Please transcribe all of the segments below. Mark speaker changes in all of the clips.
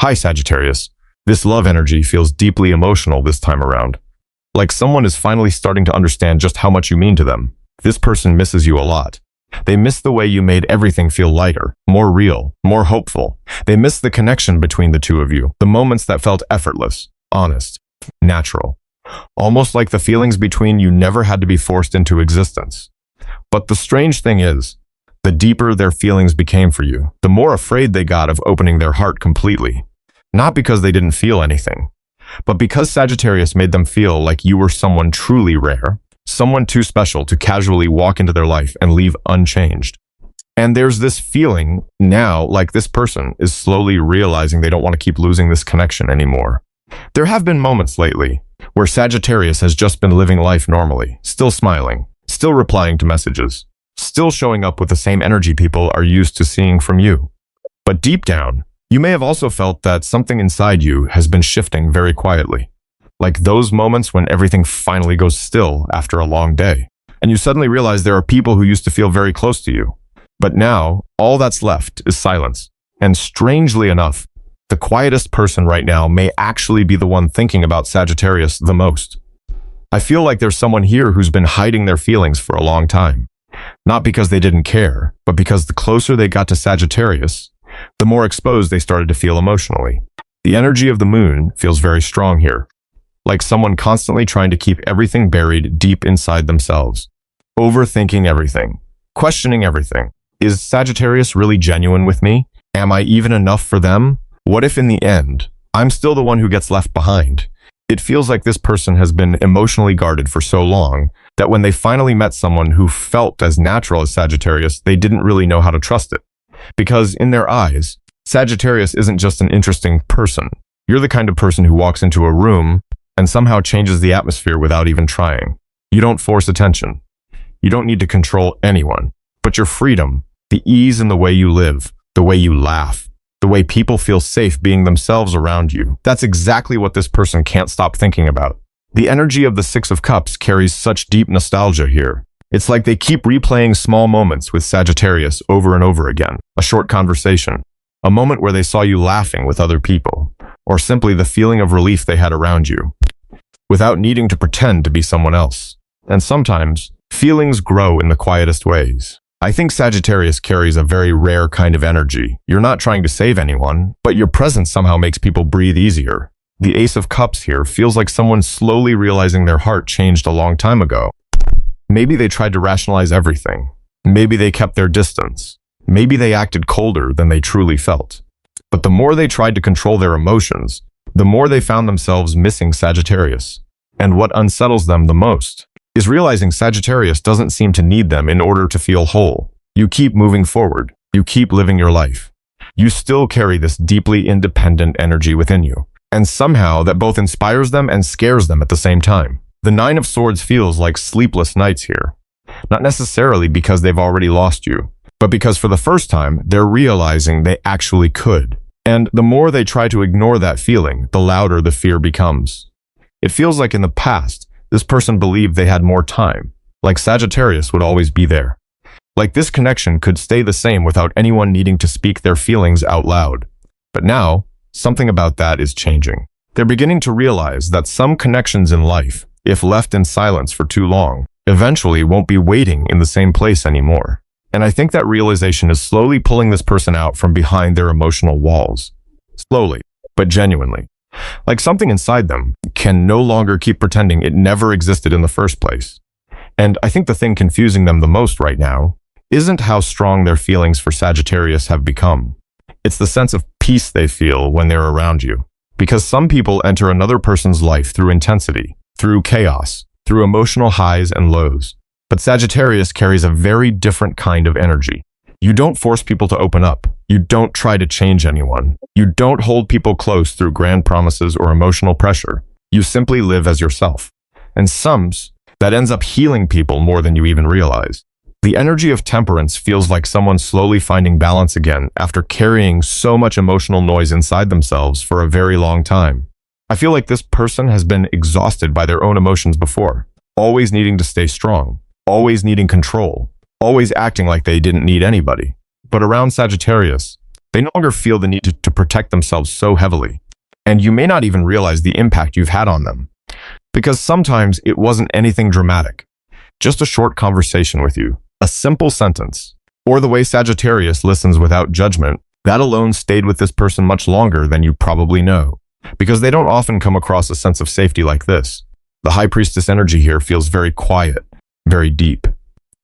Speaker 1: Hi, Sagittarius. This love energy feels deeply emotional this time around. Like someone is finally starting to understand just how much you mean to them. This person misses you a lot. They miss the way you made everything feel lighter, more real, more hopeful. They miss the connection between the two of you, the moments that felt effortless, honest, natural. Almost like the feelings between you never had to be forced into existence. But the strange thing is, the deeper their feelings became for you, the more afraid they got of opening their heart completely. Not because they didn't feel anything, but because Sagittarius made them feel like you were someone truly rare, someone too special to casually walk into their life and leave unchanged. And there's this feeling now like this person is slowly realizing they don't want to keep losing this connection anymore. There have been moments lately where Sagittarius has just been living life normally, still smiling, still replying to messages, still showing up with the same energy people are used to seeing from you. But deep down, you may have also felt that something inside you has been shifting very quietly. Like those moments when everything finally goes still after a long day, and you suddenly realize there are people who used to feel very close to you. But now, all that's left is silence. And strangely enough, the quietest person right now may actually be the one thinking about Sagittarius the most. I feel like there's someone here who's been hiding their feelings for a long time. Not because they didn't care, but because the closer they got to Sagittarius, the more exposed they started to feel emotionally. The energy of the moon feels very strong here. Like someone constantly trying to keep everything buried deep inside themselves. Overthinking everything. Questioning everything. Is Sagittarius really genuine with me? Am I even enough for them? What if in the end, I'm still the one who gets left behind? It feels like this person has been emotionally guarded for so long that when they finally met someone who felt as natural as Sagittarius, they didn't really know how to trust it. Because in their eyes, Sagittarius isn't just an interesting person. You're the kind of person who walks into a room and somehow changes the atmosphere without even trying. You don't force attention. You don't need to control anyone. But your freedom, the ease in the way you live, the way you laugh, the way people feel safe being themselves around you, that's exactly what this person can't stop thinking about. The energy of the Six of Cups carries such deep nostalgia here. It's like they keep replaying small moments with Sagittarius over and over again. A short conversation, a moment where they saw you laughing with other people, or simply the feeling of relief they had around you, without needing to pretend to be someone else. And sometimes, feelings grow in the quietest ways. I think Sagittarius carries a very rare kind of energy. You're not trying to save anyone, but your presence somehow makes people breathe easier. The Ace of Cups here feels like someone slowly realizing their heart changed a long time ago. Maybe they tried to rationalize everything. Maybe they kept their distance. Maybe they acted colder than they truly felt. But the more they tried to control their emotions, the more they found themselves missing Sagittarius. And what unsettles them the most is realizing Sagittarius doesn't seem to need them in order to feel whole. You keep moving forward. You keep living your life. You still carry this deeply independent energy within you. And somehow that both inspires them and scares them at the same time. The Nine of Swords feels like sleepless nights here. Not necessarily because they've already lost you, but because for the first time, they're realizing they actually could. And the more they try to ignore that feeling, the louder the fear becomes. It feels like in the past, this person believed they had more time, like Sagittarius would always be there. Like this connection could stay the same without anyone needing to speak their feelings out loud. But now, something about that is changing. They're beginning to realize that some connections in life, if left in silence for too long, eventually won't be waiting in the same place anymore. And I think that realization is slowly pulling this person out from behind their emotional walls. Slowly, but genuinely. Like something inside them can no longer keep pretending it never existed in the first place. And I think the thing confusing them the most right now isn't how strong their feelings for Sagittarius have become. It's the sense of peace they feel when they're around you. Because some people enter another person's life through intensity, through chaos, through emotional highs and lows. But Sagittarius carries a very different kind of energy. You don't force people to open up. You don't try to change anyone. You don't hold people close through grand promises or emotional pressure. You simply live as yourself. And that ends up healing people more than you even realize. The energy of Temperance feels like someone slowly finding balance again after carrying so much emotional noise inside themselves for a very long time. I feel like this person has been exhausted by their own emotions before, always needing to stay strong, always needing control, always acting like they didn't need anybody. But around Sagittarius, They no longer feel the need to protect themselves so heavily. And you may not even realize the impact you've had on them. Because sometimes it wasn't anything dramatic. Just a short conversation with you, a simple sentence, or the way Sagittarius listens without judgment, that alone stayed with this person much longer than you probably know. Because they don't often come across a sense of safety like this. The High Priestess energy here feels very quiet, very deep.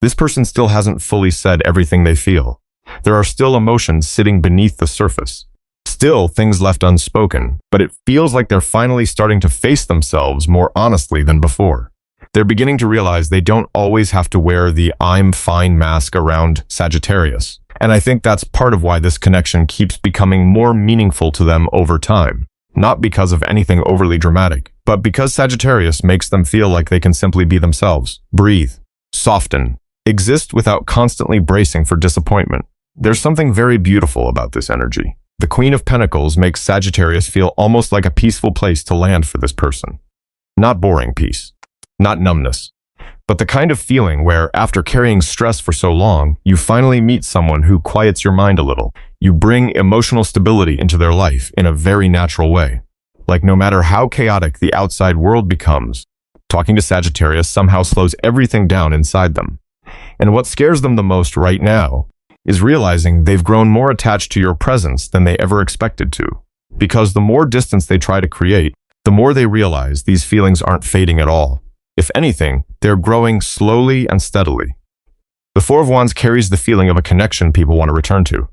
Speaker 1: This person still hasn't fully said everything they feel. There are still emotions sitting beneath the surface. Still things left unspoken, but it feels like they're finally starting to face themselves more honestly than before. They're beginning to realize they don't always have to wear the "I'm fine" mask around Sagittarius. And I think that's part of why this connection keeps becoming more meaningful to them over time. Not because of anything overly dramatic, but because Sagittarius makes them feel like they can simply be themselves, breathe, soften, exist without constantly bracing for disappointment. There's something very beautiful about this energy. The Queen of Pentacles makes Sagittarius feel almost like a peaceful place to land for this person. Not boring peace, not numbness, but the kind of feeling where, after carrying stress for so long, you finally meet someone who quiets your mind a little. You bring emotional stability into their life in a very natural way. Like no matter how chaotic the outside world becomes, talking to Sagittarius somehow slows everything down inside them. And what scares them the most right now is realizing they've grown more attached to your presence than they ever expected to. Because the more distance they try to create, the more they realize these feelings aren't fading at all. If anything, they're growing slowly and steadily. The Four of Wands carries the feeling of a connection people want to return to.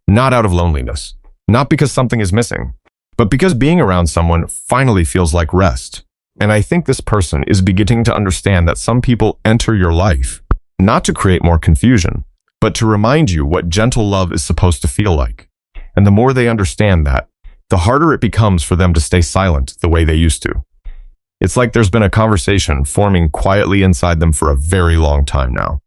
Speaker 1: Not out of loneliness, not because something is missing, but because being around someone finally feels like rest. And I think this person is beginning to understand that some people enter your life, not to create more confusion, but to remind you what gentle love is supposed to feel like. And the more they understand that, the harder it becomes for them to stay silent the way they used to. It's like there's been a conversation forming quietly inside them for a very long time now.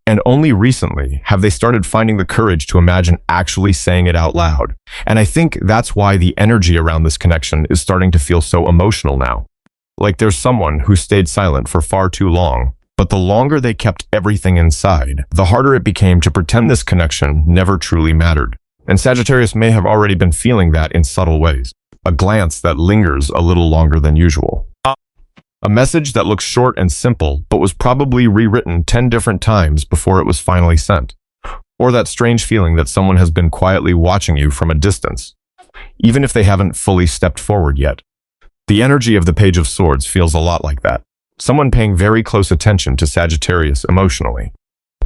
Speaker 1: And only recently have they started finding the courage to imagine actually saying it out loud. And I think that's why the energy around this connection is starting to feel so emotional now. Like there's someone who stayed silent for far too long, but the longer they kept everything inside, the harder it became to pretend this connection never truly mattered. And Sagittarius may have already been feeling that in subtle ways. A glance that lingers a little longer than usual. A message that looks short and simple, but was probably rewritten 10 different times before it was finally sent. Or that strange feeling that someone has been quietly watching you from a distance, even if they haven't fully stepped forward yet. The energy of the Page of Swords feels a lot like that. Someone paying very close attention to Sagittarius emotionally.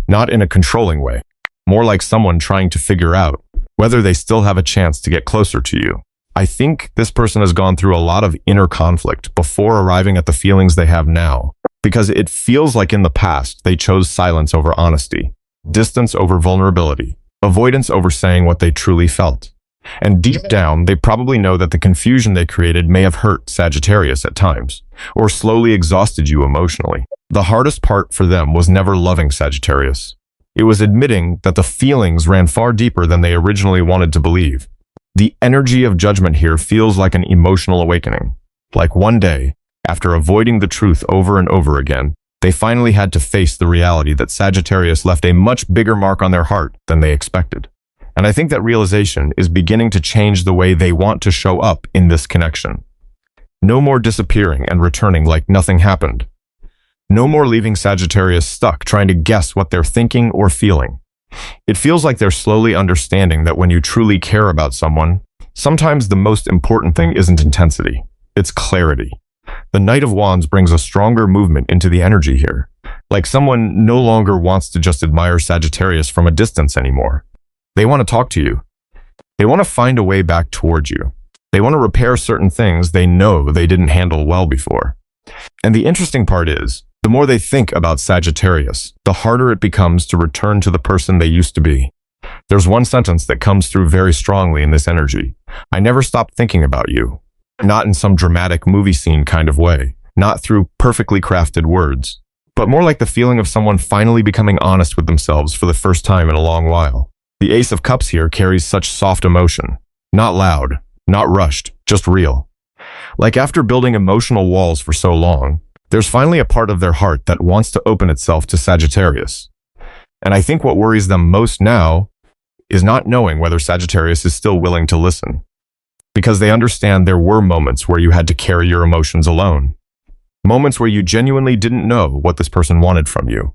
Speaker 1: Not in a controlling way, more like someone trying to figure out whether they still have a chance to get closer to you. I think this person has gone through a lot of inner conflict before arriving at the feelings they have now, because it feels like in the past they chose silence over honesty, distance over vulnerability, avoidance over saying what they truly felt. And deep down, they probably know that the confusion they created may have hurt Sagittarius at times, or slowly exhausted you emotionally. The hardest part for them was never loving Sagittarius. It was admitting that the feelings ran far deeper than they originally wanted to believe. The energy of judgment here feels like an emotional awakening. Like one day, after avoiding the truth over and over again, they finally had to face the reality that Sagittarius left a much bigger mark on their heart than they expected. And I think that realization is beginning to change the way they want to show up in this connection. No more disappearing and returning like nothing happened. No more leaving Sagittarius stuck trying to guess what they're thinking or feeling. It feels like they're slowly understanding that when you truly care about someone, sometimes the most important thing isn't intensity, it's clarity. The Knight of Wands brings a stronger movement into the energy here. Like someone no longer wants to just admire Sagittarius from a distance anymore. They want to talk to you. They want to find a way back towards you. They want to repair certain things they know they didn't handle well before. And the interesting part is, the more they think about Sagittarius, the harder it becomes to return to the person they used to be. There's one sentence that comes through very strongly in this energy. I never stopped thinking about you. Not in some dramatic movie scene kind of way, not through perfectly crafted words, but more like the feeling of someone finally becoming honest with themselves for the first time in a long while. The Ace of Cups here carries such soft emotion. Not loud, not rushed, just real. Like after building emotional walls for so long, there's finally a part of their heart that wants to open itself to Sagittarius. And I think what worries them most now is not knowing whether Sagittarius is still willing to listen. Because they understand there were moments where you had to carry your emotions alone. Moments where you genuinely didn't know what this person wanted from you.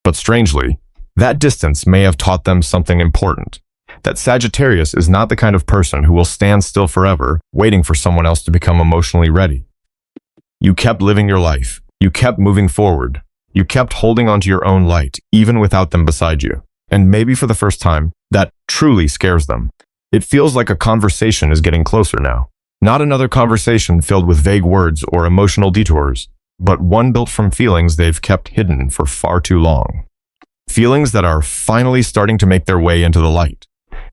Speaker 1: But strangely, that distance may have taught them something important. That Sagittarius is not the kind of person who will stand still forever, waiting for someone else to become emotionally ready. You kept living your life. You kept moving forward. You kept holding onto your own light, even without them beside you. And maybe for the first time, that truly scares them. It feels like a conversation is getting closer now. Not another conversation filled with vague words or emotional detours, but one built from feelings they've kept hidden for far too long. Feelings that are finally starting to make their way into the light.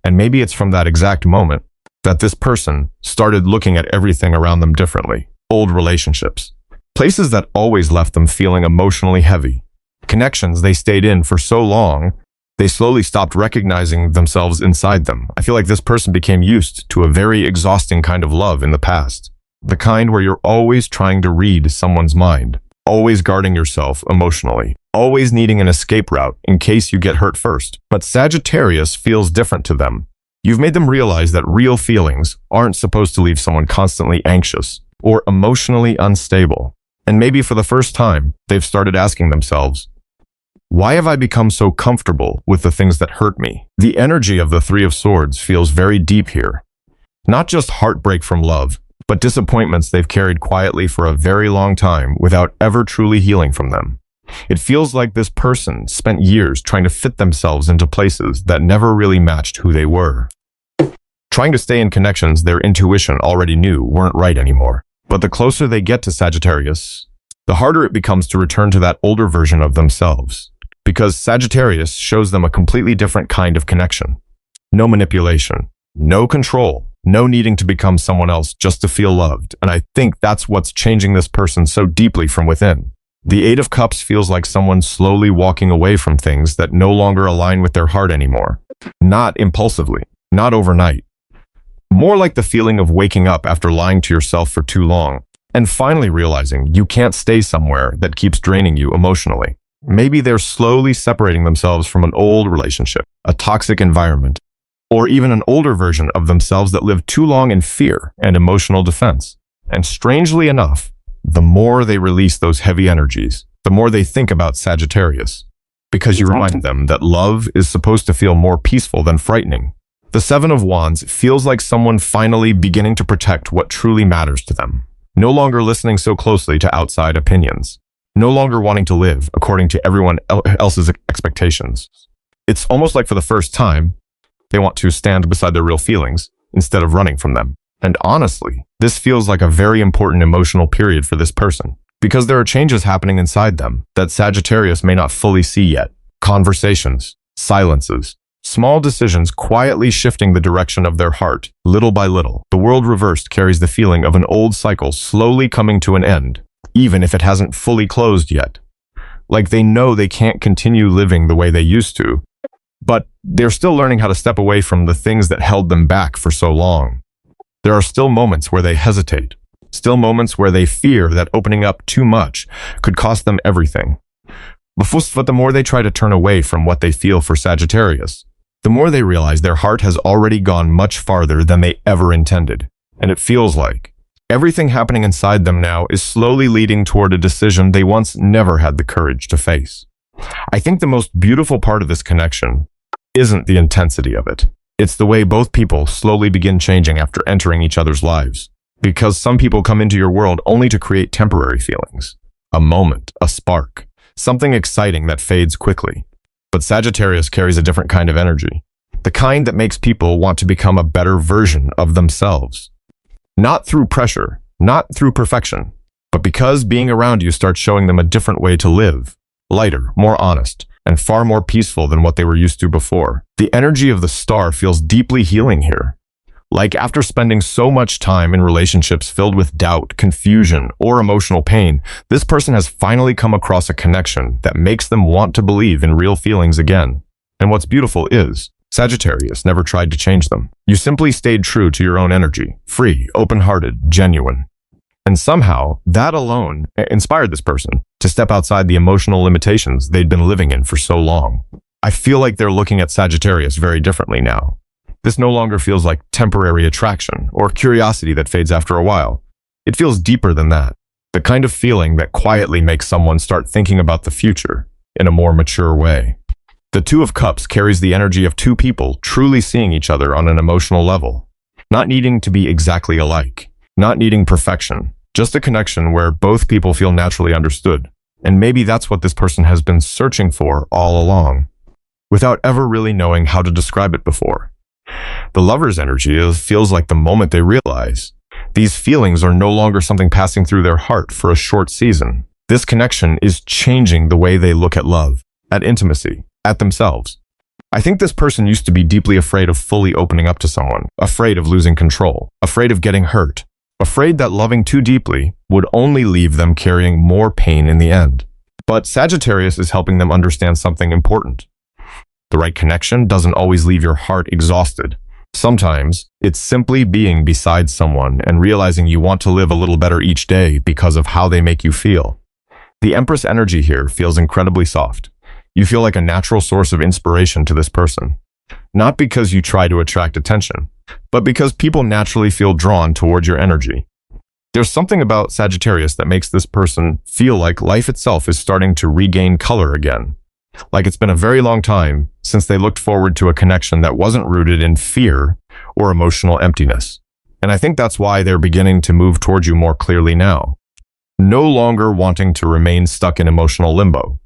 Speaker 1: And maybe it's from that exact moment that this person started looking at everything around them differently. Old relationships. Places that always left them feeling emotionally heavy. Connections they stayed in for so long, they slowly stopped recognizing themselves inside them. I feel like this person became used to a very exhausting kind of love in the past. The kind where you're always trying to read someone's mind, always guarding yourself emotionally, always needing an escape route in case you get hurt first. But Sagittarius feels different to them. You've made them realize that real feelings aren't supposed to leave someone constantly anxious or emotionally unstable. And maybe for the first time, they've started asking themselves, why have I become so comfortable with the things that hurt me? The energy of the Three of Swords feels very deep here. Not just heartbreak from love, but disappointments they've carried quietly for a very long time without ever truly healing from them. It feels like this person spent years trying to fit themselves into places that never really matched who they were. Trying to stay in connections their intuition already knew weren't right anymore. But the closer they get to Sagittarius, the harder it becomes to return to that older version of themselves. Because Sagittarius shows them a completely different kind of connection. No manipulation, no control, no needing to become someone else just to feel loved. And I think that's what's changing this person so deeply from within. The Eight of Cups feels like someone slowly walking away from things that no longer align with their heart anymore. Not impulsively, not overnight. More like the feeling of waking up after lying to yourself for too long, and finally realizing you can't stay somewhere that keeps draining you emotionally. Maybe they're slowly separating themselves from an old relationship, a toxic environment, or even an older version of themselves that lived too long in fear and emotional defense. And strangely enough, the more they release those heavy energies, the more they think about Sagittarius, because you remind them that love is supposed to feel more peaceful than frightening. The Seven of Wands feels like someone finally beginning to protect what truly matters to them. No longer listening so closely to outside opinions. No longer wanting to live according to everyone else's expectations. It's almost like for the first time, they want to stand beside their real feelings instead of running from them. And honestly, this feels like a very important emotional period for this person, because there are changes happening inside them that Sagittarius may not fully see yet. Conversations, silences, small decisions quietly shifting the direction of their heart, little by little. The world reversed carries the feeling of an old cycle slowly coming to an end, even if it hasn't fully closed yet. Like they know they can't continue living the way they used to, but they're still learning how to step away from the things that held them back for so long. There are still moments where they hesitate, still moments where they fear that opening up too much could cost them everything. But the more they try to turn away from what they feel for Sagittarius, the more they realize their heart has already gone much farther than they ever intended. And it feels like everything happening inside them now is slowly leading toward a decision they once never had the courage to face. I think the most beautiful part of this connection isn't the intensity of it. It's the way both people slowly begin changing after entering each other's lives. Because some people come into your world only to create temporary feelings. A moment, a spark, something exciting that fades quickly. But Sagittarius carries a different kind of energy. The kind that makes people want to become a better version of themselves. Not through pressure, not through perfection, but because being around you starts showing them a different way to live. Lighter, more honest, and far more peaceful than what they were used to before. The energy of the star feels deeply healing here. Like after spending so much time in relationships filled with doubt, confusion, or emotional pain, this person has finally come across a connection that makes them want to believe in real feelings again. And what's beautiful is, Sagittarius never tried to change them. You simply stayed true to your own energy, free, open-hearted, genuine. And somehow, that alone inspired this person to step outside the emotional limitations they'd been living in for so long. I feel like they're looking at Sagittarius very differently now. This no longer feels like temporary attraction or curiosity that fades after a while. It feels deeper than that. The kind of feeling that quietly makes someone start thinking about the future in a more mature way. The Two of Cups carries the energy of two people truly seeing each other on an emotional level, not needing to be exactly alike, not needing perfection, just a connection where both people feel naturally understood. And maybe that's what this person has been searching for all along, without ever really knowing how to describe it before. The Lover's energy feels like the moment they realize these feelings are no longer something passing through their heart for a short season. This connection is changing the way they look at love, at intimacy, at themselves. I think this person used to be deeply afraid of fully opening up to someone, afraid of losing control, afraid of getting hurt, afraid that loving too deeply would only leave them carrying more pain in the end. But Sagittarius is helping them understand something important. The right connection doesn't always leave your heart exhausted. Sometimes, it's simply being beside someone and realizing you want to live a little better each day because of how they make you feel. The Empress energy here feels incredibly soft. You feel like a natural source of inspiration to this person. Not because you try to attract attention, but because people naturally feel drawn toward your energy. There's something about Sagittarius that makes this person feel like life itself is starting to regain color again. Like it's been a very long time since they looked forward to a connection that wasn't rooted in fear or emotional emptiness. And I think that's why they're beginning to move toward you more clearly now. No longer wanting to remain stuck in emotional limbo.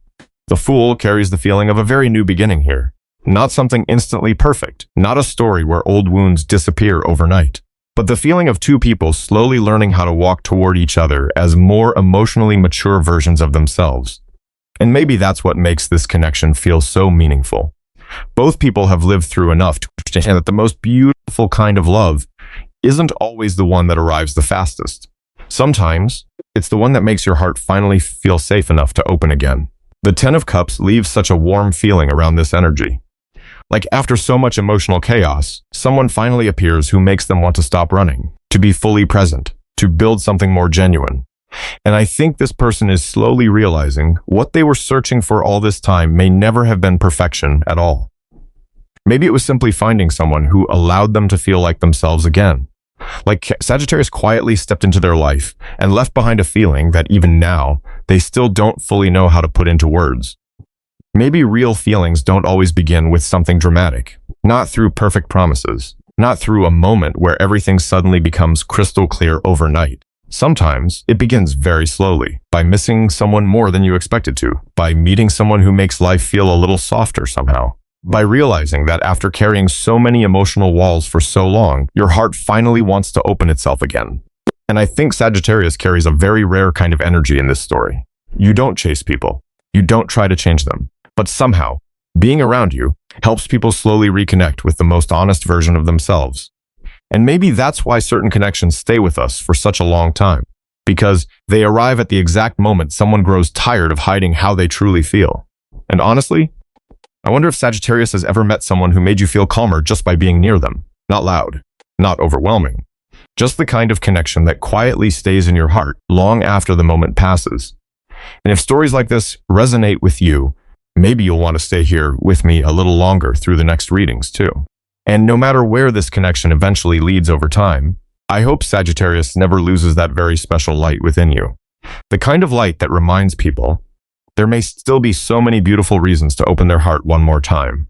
Speaker 1: The Fool carries the feeling of a very new beginning here. Not something instantly perfect, not a story where old wounds disappear overnight, but the feeling of two people slowly learning how to walk toward each other as more emotionally mature versions of themselves. And maybe that's what makes this connection feel so meaningful. Both people have lived through enough to understand that the most beautiful kind of love isn't always the one that arrives the fastest. Sometimes, it's the one that makes your heart finally feel safe enough to open again. The Ten of Cups leaves such a warm feeling around this energy. Like after so much emotional chaos, someone finally appears who makes them want to stop running, to be fully present, to build something more genuine. And I think this person is slowly realizing what they were searching for all this time may never have been perfection at all. Maybe it was simply finding someone who allowed them to feel like themselves again. Like Sagittarius quietly stepped into their life and left behind a feeling that even now, they still don't fully know how to put into words. Maybe real feelings don't always begin with something dramatic, not through perfect promises, not through a moment where everything suddenly becomes crystal clear overnight. Sometimes it begins very slowly, by missing someone more than you expected to, by meeting someone who makes life feel a little softer somehow, by realizing that after carrying so many emotional walls for so long, your heart finally wants to open itself again. And I think Sagittarius carries a very rare kind of energy in this story. You don't chase people. You don't try to change them. But somehow, being around you helps people slowly reconnect with the most honest version of themselves. And maybe that's why certain connections stay with us for such a long time, because they arrive at the exact moment someone grows tired of hiding how they truly feel. And honestly, I wonder if Sagittarius has ever met someone who made you feel calmer just by being near them. Not loud, not overwhelming. Just the kind of connection that quietly stays in your heart long after the moment passes. And if stories like this resonate with you, maybe you'll want to stay here with me a little longer through the next readings too. And no matter where this connection eventually leads over time, I hope Sagittarius never loses that very special light within you. The kind of light that reminds people there may still be so many beautiful reasons to open their heart one more time.